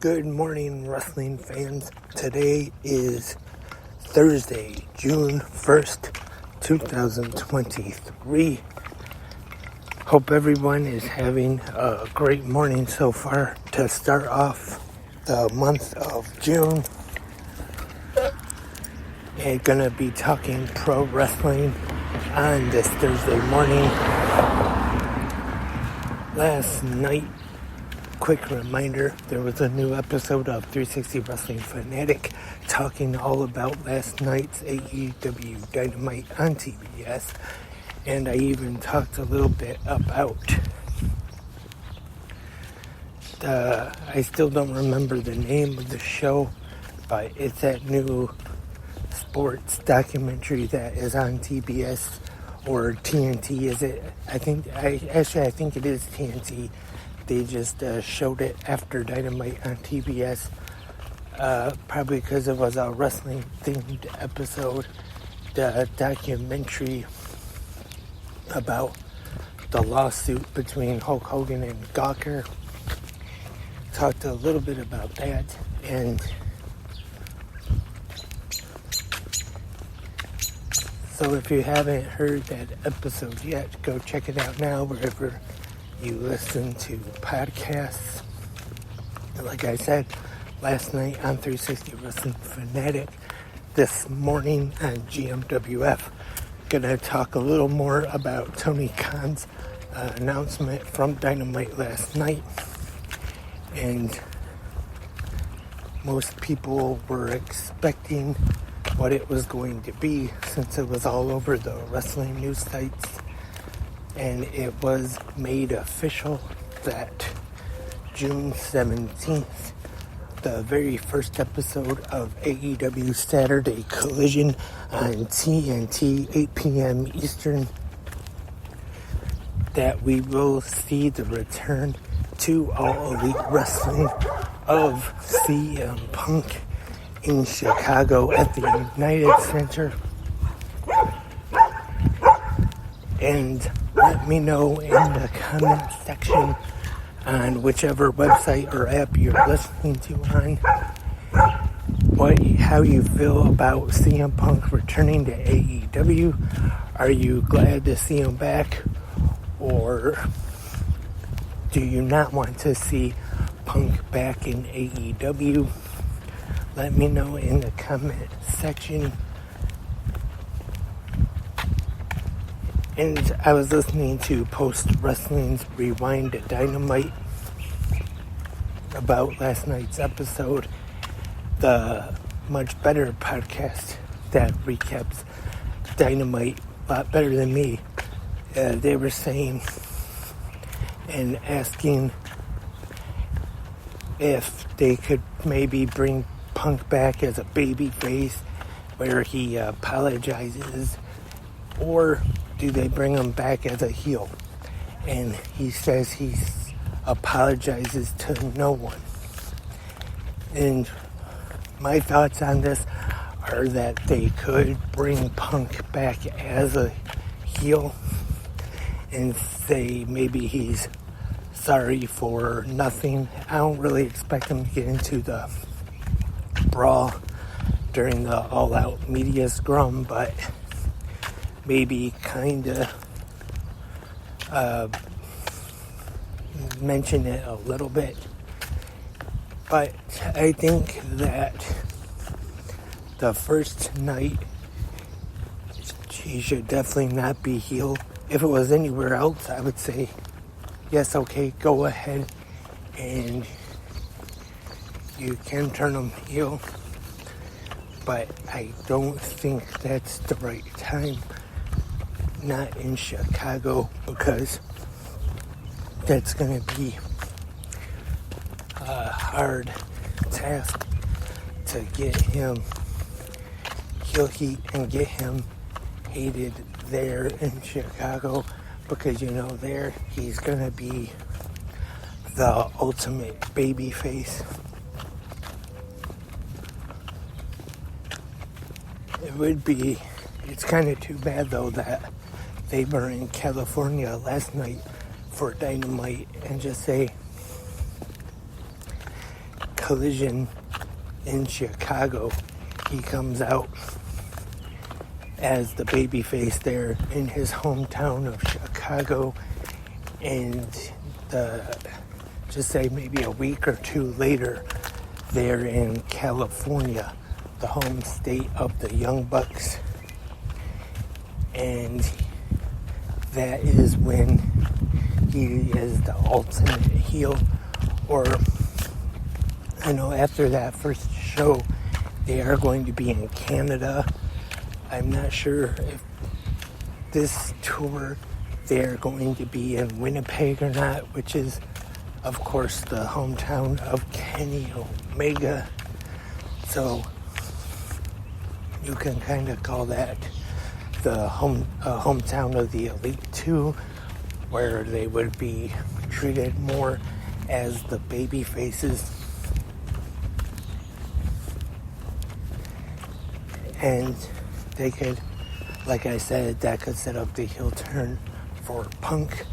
Good morning, wrestling fans. Today is Thursday, June 1st, 2023. Hope everyone is having a great morning so far to start off the month of June. And gonna be talking pro wrestling on this Thursday morning. Last night, quick reminder, there was a new episode of 360 Wrestling Fanatic talking all about last night's AEW Dynamite on TBS, and I even talked a little bit about I still don't remember the name of the show, but it's that new sports documentary that is on TBS or TNT, is it? I think it is TNT. They just showed it after Dynamite on TBS, probably because it was a wrestling-themed episode. The documentary about the lawsuit between Hulk Hogan and Gawker. Talked a little bit about that, and so if you haven't heard that episode yet, go check it out now wherever you listen to podcasts. Like I said, last night on 360 Wrestling Fanatic, this morning on GMWF, gonna talk a little more about Tony Khan's announcement from Dynamite last night. And most people were expecting what it was going to be since it was all over the wrestling news sites. And it was made official that June 17th, the very first episode of AEW Saturday Collision on TNT, 8 p.m. Eastern, that we will see the return to All Elite Wrestling of CM Punk in Chicago at the United Center. And let me know in the comment section on whichever website or app you're listening to on how you feel about CM Punk returning to AEW. Are you glad to see him back, or do you not want to see Punk back in AEW? Let me know in the comment section. And I was listening to Post Wrestling's Rewind Dynamite about last night's episode, the much better podcast that recaps Dynamite a lot better than me. They were saying and asking if they could maybe bring Punk back as a baby face where he apologizes, or do they bring him back as a heel? And he says he apologizes to no one. And my thoughts on this are that they could bring Punk back as a heel and say maybe he's sorry for nothing. I don't really expect him to get into the brawl during the all-out media scrum, but maybe kind of mention it a little bit. But I think that the first night he should definitely not be heel. If it was anywhere else, I would say yes, okay, go ahead and you can turn him heel. But I don't think that's the right time. Not in Chicago, because that's going to be a hard task to get him heel heat and get him hated there in Chicago, because there he's going to be the ultimate baby face. It's kind of too bad though that they were in California last night for Dynamite, and just say Collision in Chicago, he comes out as the babyface there in his hometown of Chicago, and just say maybe a week or two later, they're in California, the home state of the Young Bucks, and that is when he is the ultimate heel. Or I know after that first show, they are going to be in Canada. I'm not sure if this tour they're going to be in Winnipeg or not, which is, of course, the hometown of Kenny Omega. So you can kind of call that the hometown of the Elite 2, where they would be treated more as the baby faces. And they could, like I said, that could set up the heel turn for Punk.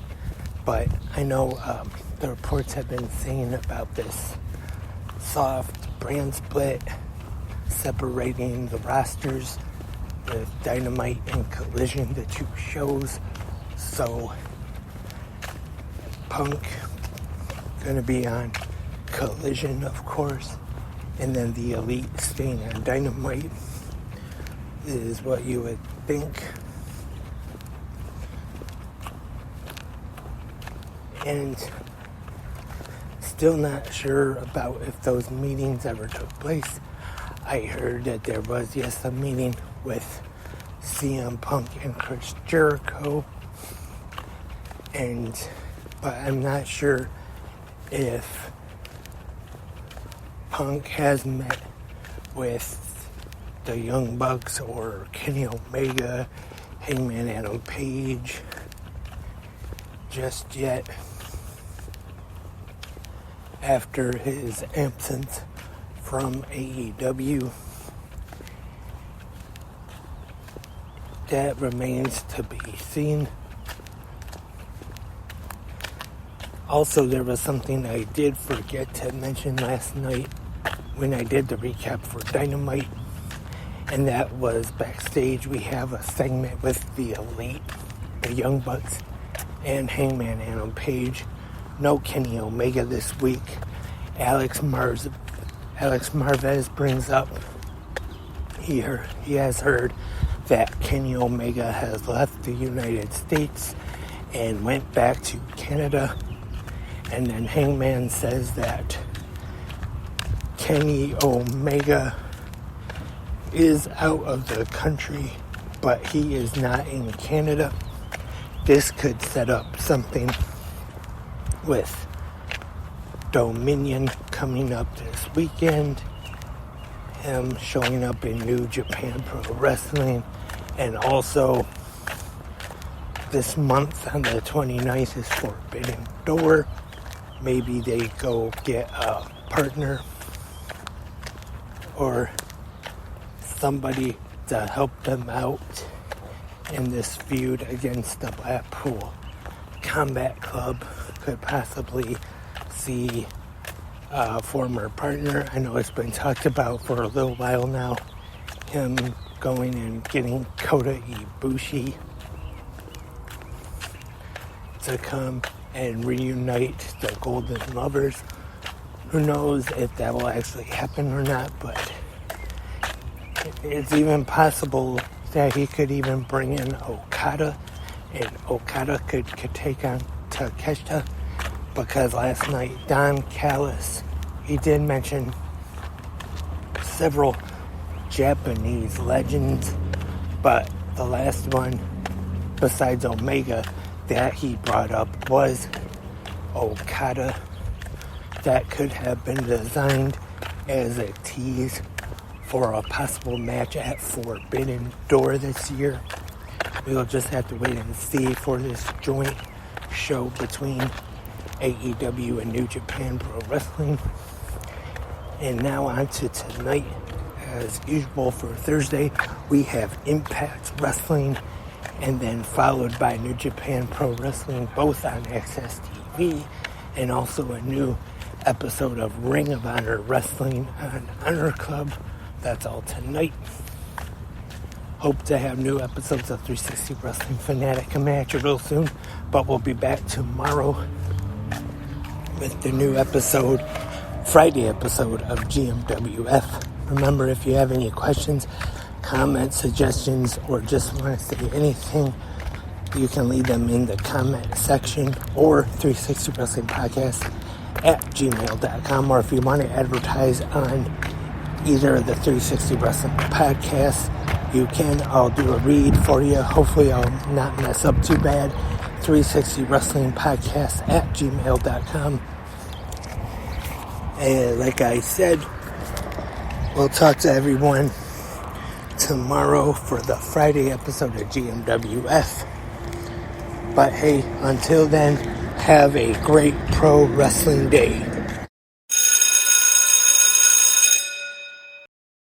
But I know the reports have been saying about this soft brand split, separating the rosters with Dynamite and Collision, the two shows. So Punk gonna be on Collision, of course, and then the Elite staying on Dynamite is what you would think. And still not sure about if those meetings ever took place. I heard that there was, yes, a meeting with CM Punk and Chris Jericho, but I'm not sure if Punk has met with the Young Bucks or Kenny Omega, Hangman Adam Page just yet, after his absence from AEW. That remains to be seen. Also, there was something I did forget to mention last night when I did the recap for Dynamite, and that was backstage. We have a segment with the Elite, the Young Bucks, and Hangman Adam Page. No Kenny Omega this week. Alex Marvez brings up he has heard that Kenny Omega has left the United States and went back to Canada. And then Hangman says that Kenny Omega is out of the country, but he is not in Canada. This could set up something with Dominion coming up this weekend, him showing up in New Japan Pro Wrestling, and also this month on the 29th is Forbidden Door. Maybe they go get a partner or somebody to help them out in this feud against the Blackpool Combat Club. Could possibly see a former partner. I know it's been talked about for a little while now, him going and getting Kota Ibushi to come and reunite the Golden Lovers. Who knows if that will actually happen or not, but it's even possible that he could even bring in Okada, and Okada could take on Takeshita, because last night Don Callis, he did mention several Japanese legends, but the last one besides Omega that he brought up was Okada. That could have been designed as a tease for a possible match at Forbidden Door this year. We'll just have to wait and see for this joint show between AEW and New Japan Pro Wrestling. And now on to tonight. As usual for Thursday, we have Impact Wrestling, and then followed by New Japan Pro Wrestling, both on Access TV, and also a new episode of Ring of Honor Wrestling on Honor Club. That's all tonight. Hope to have new episodes of 360 Wrestling Fanatic and Match real soon, but we'll be back tomorrow with the new episode, Friday episode of GMWF. Remember, if you have any questions, comments, suggestions, or just want to say anything, you can leave them in the comment section or 360 Wrestling Podcast at gmail.com, or if you want to advertise on either of the 360 Wrestling Podcasts, you can. I'll do a read for you. Hopefully I'll not mess up too bad. 360 Wrestling Podcast at gmail.com. And like I said, we'll talk to everyone tomorrow for the Friday episode of GMWF. But hey, until then, have a great pro wrestling day.